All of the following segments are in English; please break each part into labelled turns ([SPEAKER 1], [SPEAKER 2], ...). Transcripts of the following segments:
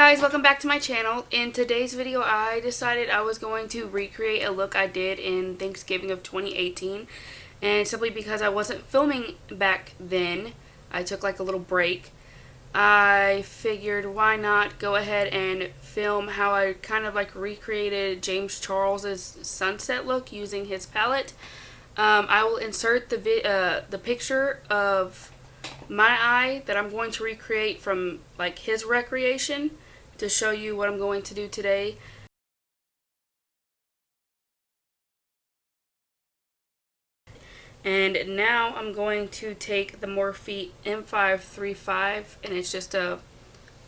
[SPEAKER 1] guys, welcome back to my channel. In today's video, I decided I was going to recreate a look I did in Thanksgiving of 2018. And simply because I wasn't filming back then, I took like a little break. I figured why not go ahead and film how I kind of like recreated James Charles's sunset look using his palette. I will insert the picture of my eye that I'm going to recreate from like his recreation to show you what I'm going to do today. And now I'm going to take the Morphe M535, and it's just a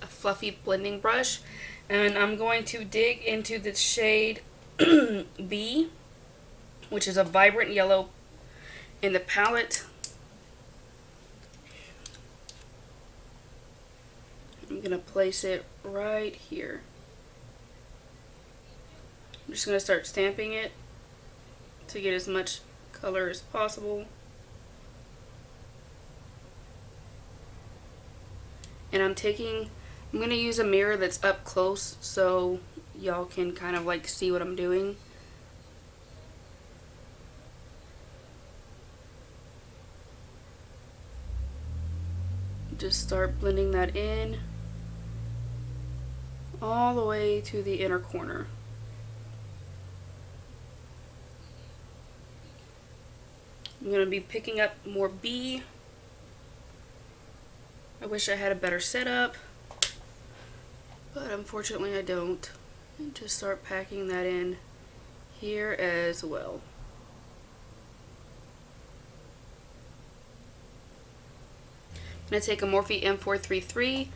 [SPEAKER 1] fluffy blending brush, and I'm going to dig into the shade B, which is a vibrant yellow in the palette. I'm going to place it right here. I'm just going to start stamping it to get as much color as possible. And I'm going to use a mirror that's up close so y'all can kind of like see what I'm doing. Just start blending that in all the way to the inner corner. I'm going to be picking up more B. I wish I had a better setup, but unfortunately I don't. And just start packing that in here as well. I'm going to take a Morphe M433,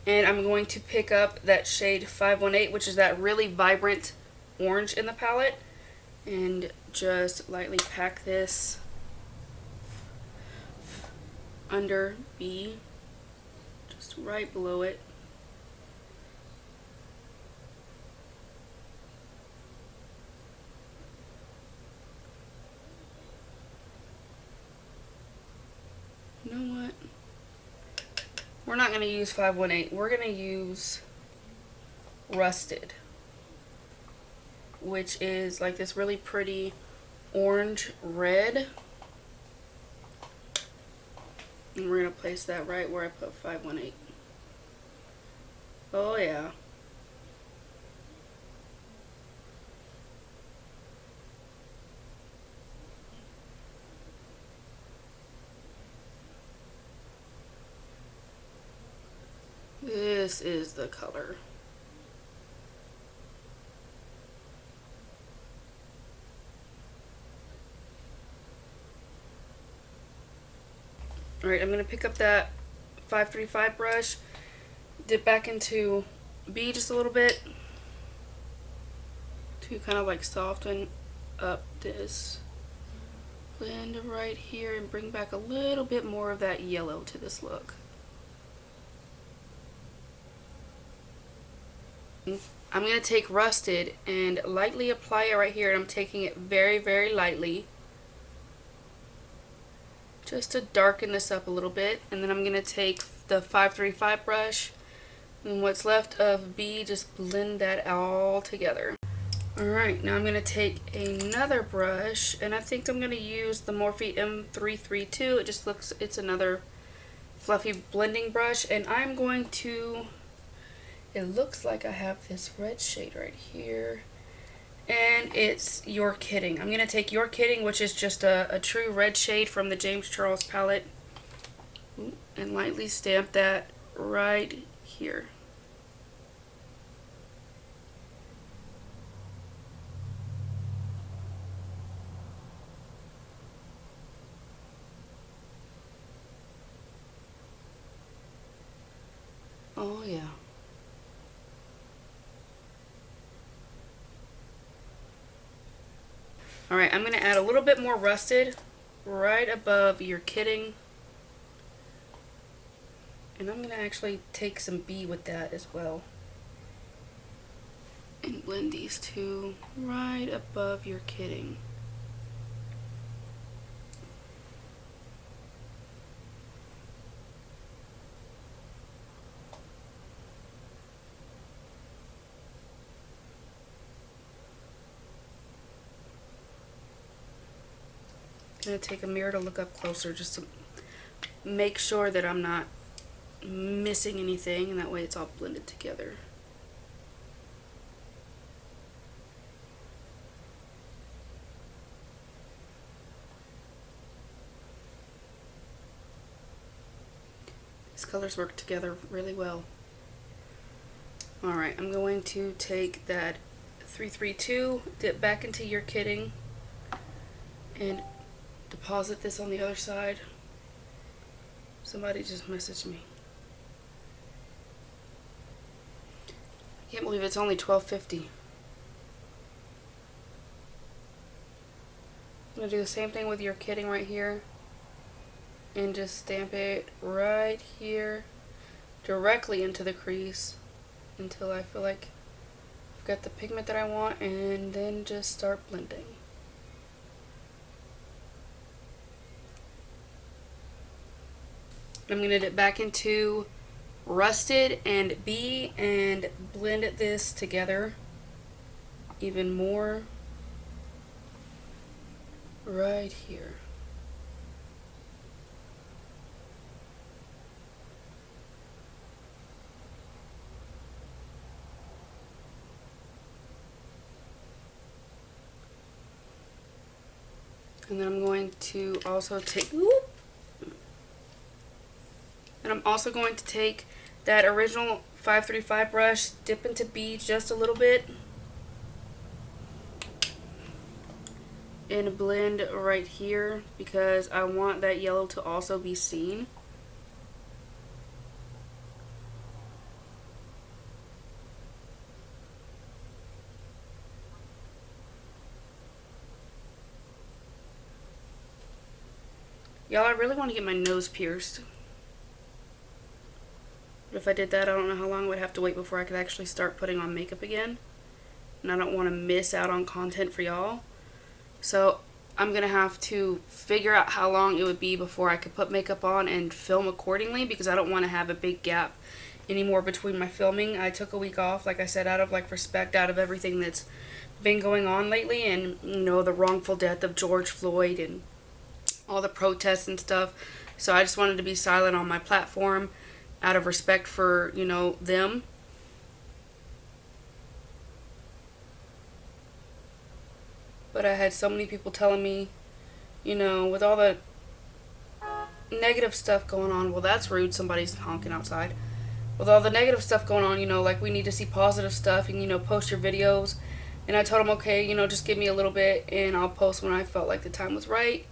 [SPEAKER 1] and I'm going to pick up that shade 518, which is that really vibrant orange in the palette, and just lightly pack this under B, just right below it. You know what? We're not going to use 518. We're going to use Rusted, which is like this really pretty orange red. And we're going to place that right where I put 518. Oh yeah. This is the color. Alright, I'm going to pick up that 535 brush, dip back into B just a little bit to kind of like soften up this blend right here and bring back a little bit more of that yellow to this look. I'm going to take Rusted and lightly apply it right here, and I'm taking it very, very lightly just to darken this up a little bit. And then I'm going to take the 535 brush and what's left of B, just blend that all together. Alright, now I'm going to take another brush, and I think I'm going to use the Morphe M332. It's another fluffy blending brush, and I'm going to, it looks like I have this red shade right here, and it's You're Kidding. I'm going to take You're Kidding, which is just a true red shade from the James Charles palette, and lightly stamp that right here. Oh yeah. Alright, I'm going to add a little bit more Rusted right above You're Kidding. And I'm going to actually take some B with that as well. And blend these two right above You're Kidding. going to take a mirror to look up closer just to make sure that I'm not missing anything, and that way it's all blended together. These colors work together really well. Alright, I'm going to take that 332, dip back into your kitting, and deposit this on the other side. Somebody just messaged me. I can't believe it's only $12.50. I'm going to do the same thing with your kitting right here. And just stamp it right here directly into the crease until I feel like I've got the pigment that I want, and then just start blending. I'm going to dip back into Rusted and B and blend this together even more right here. And then I'm going to also take, and I'm also going to take that original 535 brush, dip into B just a little bit, and blend right here because I want that yellow to also be seen. Y'all, I really want to get my nose pierced. But if I did that, I don't know how long I would have to wait before I could actually start putting on makeup again. And I don't want to miss out on content for y'all. So I'm going to have to figure out how long it would be before I could put makeup on and film accordingly, because I don't want to have a big gap anymore between my filming. I took a week off, like I said, out of respect, out of everything that's been going on lately, and the wrongful death of George Floyd and all the protests and stuff. So I just wanted to be silent on my platform out of respect for, them. But I had so many people telling me, with all the negative stuff going on, well, that's rude, somebody's honking outside. With all the negative stuff going on, like, we need to see positive stuff and, post your videos. And I told them, okay, just give me a little bit and I'll post when I felt like the time was right.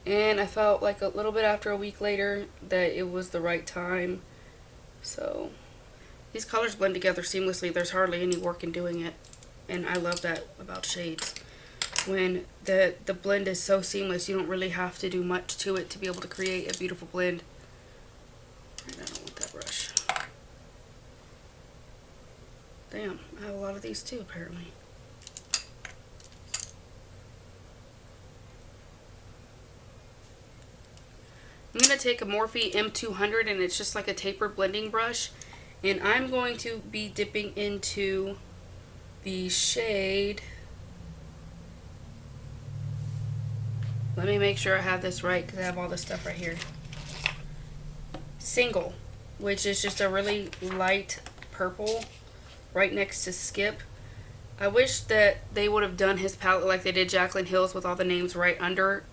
[SPEAKER 1] And I felt like a little bit after a week later that it was the right time. So these colors blend together seamlessly. There's hardly any work in doing it. And I love that about shades. When the blend is so seamless, you don't really have to do much to it to be able to create a beautiful blend. And I don't want that brush. Damn, I have a lot of these too, apparently. I'm going to take a Morphe M200, and it's just like a taper blending brush. And I'm going to be dipping into the shade. Let me make sure I have this right because I have all this stuff right here. Single, which is just a really light purple right next to Skip. I wish that they would have done his palette like they did Jaclyn Hill's with all the names right under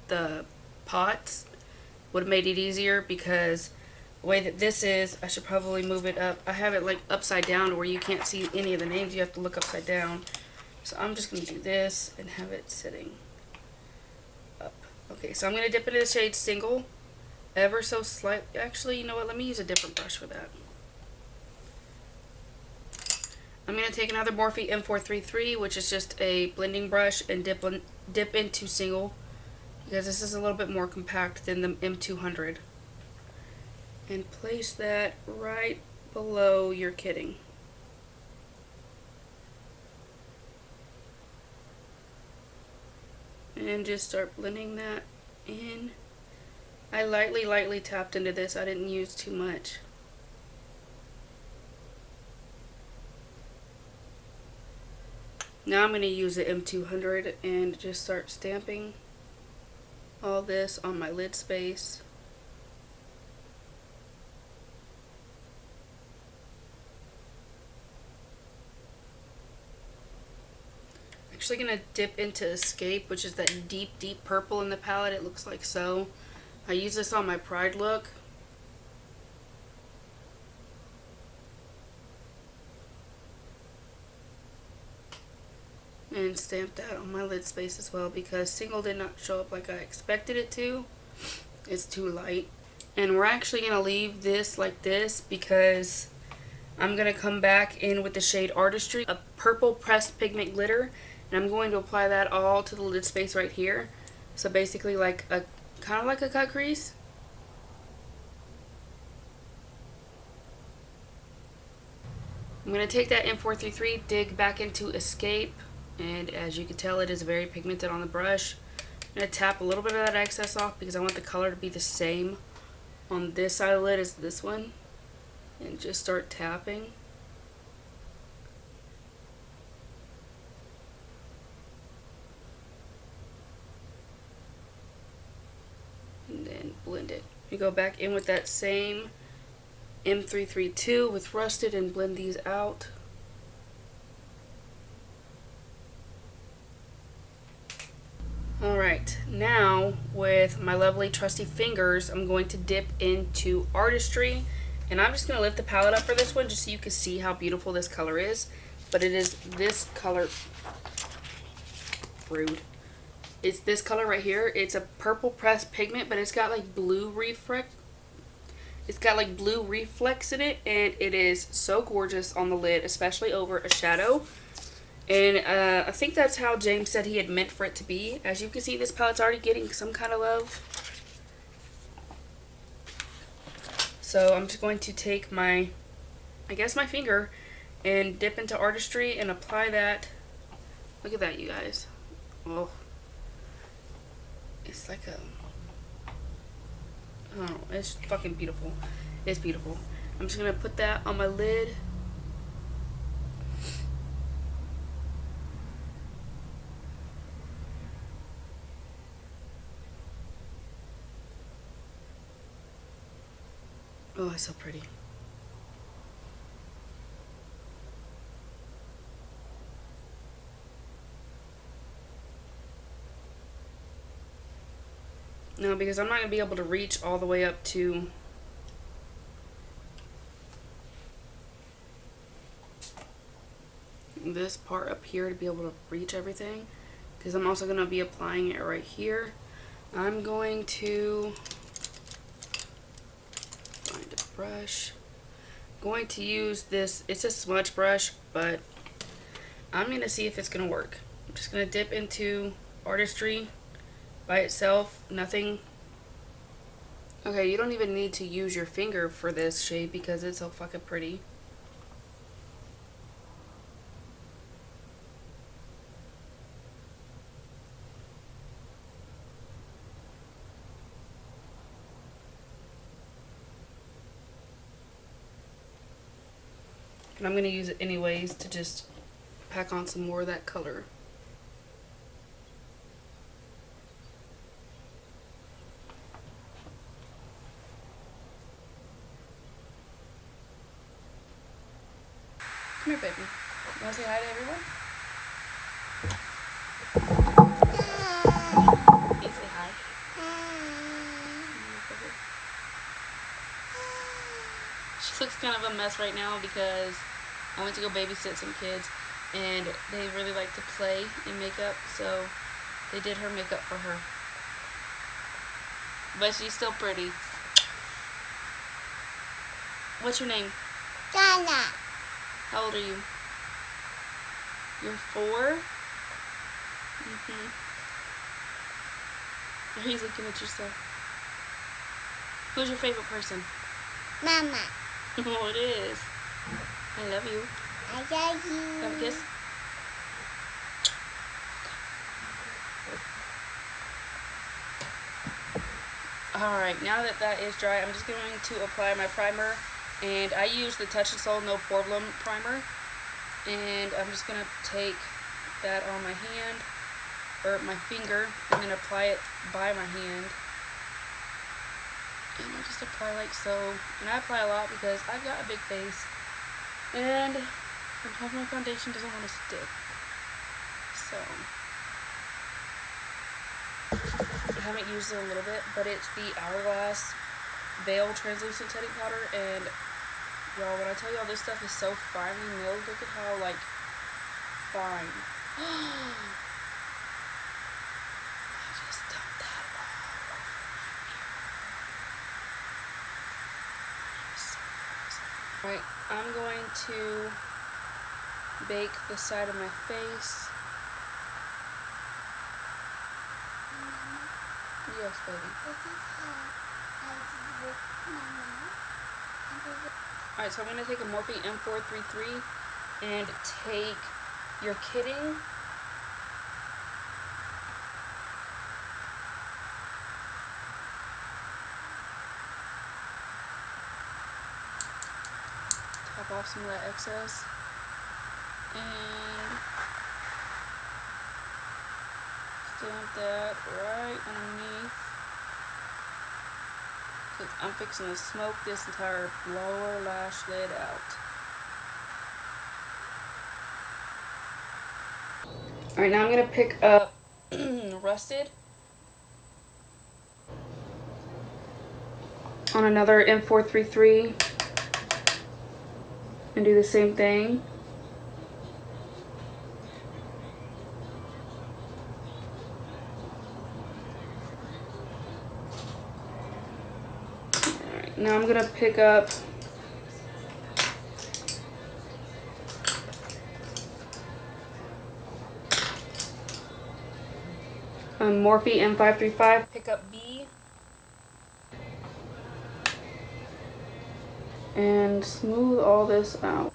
[SPEAKER 1] the pots. Would have made it easier, because the way that this is, I should probably move it up. I have it upside down to where you can't see any of the names. You have to look upside down. So I'm just going to do this and have it sitting up. Okay, so I'm going to dip into the shade Single ever so slight. Actually, you know what? Let me use a different brush for that. I'm going to take another Morphe M433, which is just a blending brush, and dip into Single, because this is a little bit more compact than the M200. And place that right below your kitting. And just start blending that in. I lightly tapped into this. I didn't use too much. Now I'm going to use the M200 and just start stamping. all this on my lid space. Actually gonna dip into Escape, which is that deep purple in the palette. It looks like so. I use this on my Pride look. And stamp that on my lid space as well, because Single did not show up like I expected it to. It's too light. And we're actually gonna leave this like this because I'm gonna come back in with the shade Artistry, a purple pressed pigment glitter. And I'm going to apply that all to the lid space right here. So basically like a kind of like a cut crease. I'm going to take that M433, dig back into Escape, and as you can tell it is very pigmented on the brush. I'm going to tap a little bit of that excess off because I want the color to be the same on this side of the lid as this one. And just start tapping. And then blend it. You go back in with that same M332 with Rusted and blend these out. Alright, now with my lovely trusty fingers, I'm going to dip into Artistry. And I'm just going to lift the palette up for this one just so you can see how beautiful this color is. But it is this color. Rude. It's this color right here. It's a purple pressed pigment, but it's got like blue reflex. It's got like blue reflex in it, and it is so gorgeous on the lid, especially over a shadow. And I think that's how James said he had meant for it to be. As you can see, this palette's already getting some kind of love. So I'm just going to take my, I guess my finger, and dip into Artistry and apply that. Look at that, you guys. Oh. It's like a, I don't know, it's fucking beautiful. It's beautiful. I'm just gonna put that on my lid. Oh, it's so pretty. No, because I'm not going to be able to reach all the way up to this part up here to be able to reach everything. Because I'm also going to be applying it right here. I'm going to find a brush. I'm going to use this, it's a smudge brush, but I'm going to see if it's going to work. I'm just going to dip into Artistry by itself, nothing. Okay, you don't even need to use your finger for this shade because it's so fucking pretty. And I'm going to use it anyways to just pack on some more of that color. Come here, baby. You want to say hi to everyone? Can you say hi? She looks kind of a mess right now because I went to go babysit some kids and they really like to play in makeup, so they did her makeup for her. But she's still pretty. What's your name?
[SPEAKER 2] Dana.
[SPEAKER 1] How old are you? You're 4? Are you looking at yourself? Who's your favorite person?
[SPEAKER 2] Mama.
[SPEAKER 1] Oh, it is. I love you.
[SPEAKER 2] I love you.
[SPEAKER 1] Have a kiss? Alright, now that that is dry, I'm just going to apply my primer. And I use the Touch in Sol No Problem primer. And I'm just going to take that on my hand. or my finger, and then apply it by my hand. And I just apply like so. And I apply a lot because I've got a big face. And sometimes my foundation doesn't want to stick. So I haven't used it in a little bit, but it's the Hourglass Veil Translucent Setting Powder, and y'all, when I tell y'all this stuff is so finely milled, look at how, like, fine. I just dumped that all over my mirror. Alright, I'm going to bake the side of my face. Yes, baby.
[SPEAKER 2] This is how I zip my mouth.
[SPEAKER 1] Alright, so I'm going to take a Morphe M433 and take your kidding. Top off some of that excess. And stamp that right underneath. Because I'm fixing to smoke this entire lower lash lid out. Alright, now I'm going to pick up Rusted on another M433 and do the same thing. Alright, now I'm going to pick up Morphe M535, pick up B, and smooth all this out.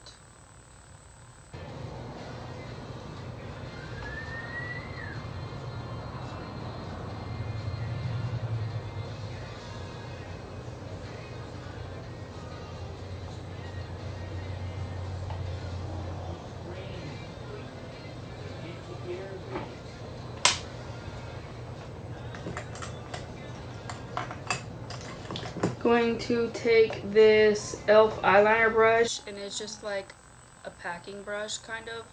[SPEAKER 1] Going to take this e.l.f. eyeliner brush, and it's just like a packing brush kind of,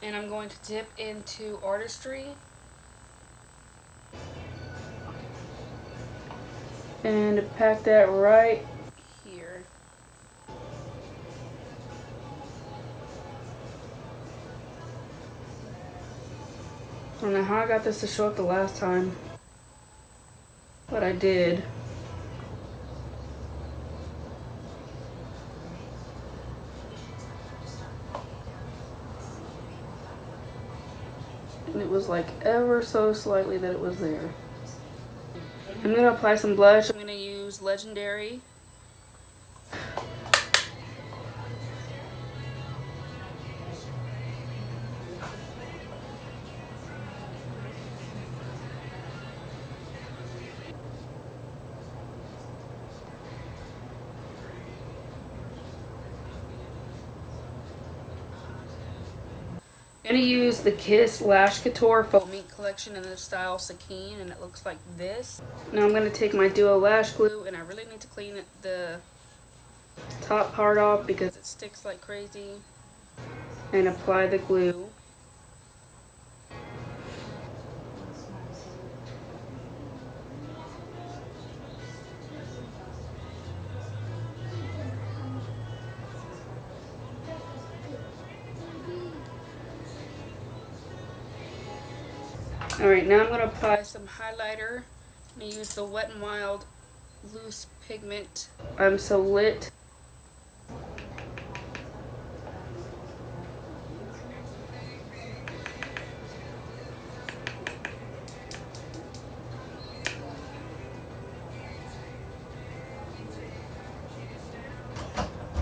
[SPEAKER 1] and I'm going to dip into Artistry and pack that right here. I don't know how I got this to show up the last time, but I did. And it was like ever so slightly that it was there. I'm going to apply some blush. I'm going to use Legendary. I'm going to use the Kiss Lash Couture Faux Mink Collection in the style Sakine, and it looks like this. Now I'm going to take my Duo Lash Glue, and I really need to clean the top part off because it sticks like crazy, and apply the glue. Alright, now I'm going to apply some highlighter. I'm going to use the Wet n Wild Loose Pigment I'm So Lit.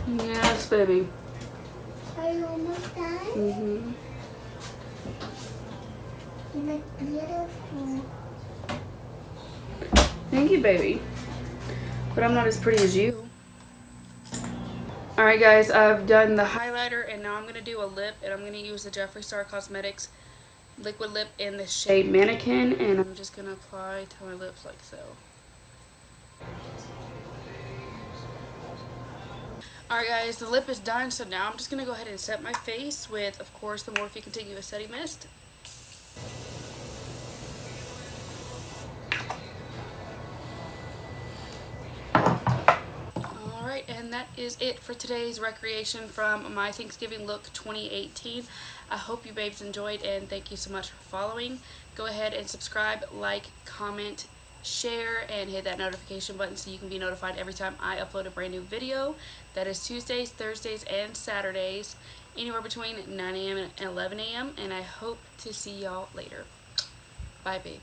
[SPEAKER 1] Yes, baby.
[SPEAKER 2] Are you almost done?
[SPEAKER 1] Mm-hmm.
[SPEAKER 2] You look beautiful.
[SPEAKER 1] Thank you, baby. But I'm not as pretty as you. Alright guys, I've done the highlighter, and now I'm going to do a lip, and I'm going to use the Jeffree Star Cosmetics liquid lip in the shade Mannequin, and I'm just going to apply to my lips like so. Alright guys, the lip is done, so now I'm just going to go ahead and set my face with, of course, the Morphe Contiguous Setting Mist. Alright, and that is it for today's recreation from my Thanksgiving look 2018. I hope you babes enjoyed, and thank you so much for following. Go ahead and subscribe, like, comment, share, and hit that notification button so you can be notified every time I upload a brand new video. That is Tuesdays, Thursdays, and Saturdays, anywhere between 9 a.m. and 11 a.m. And I hope to see y'all later. Bye, babe.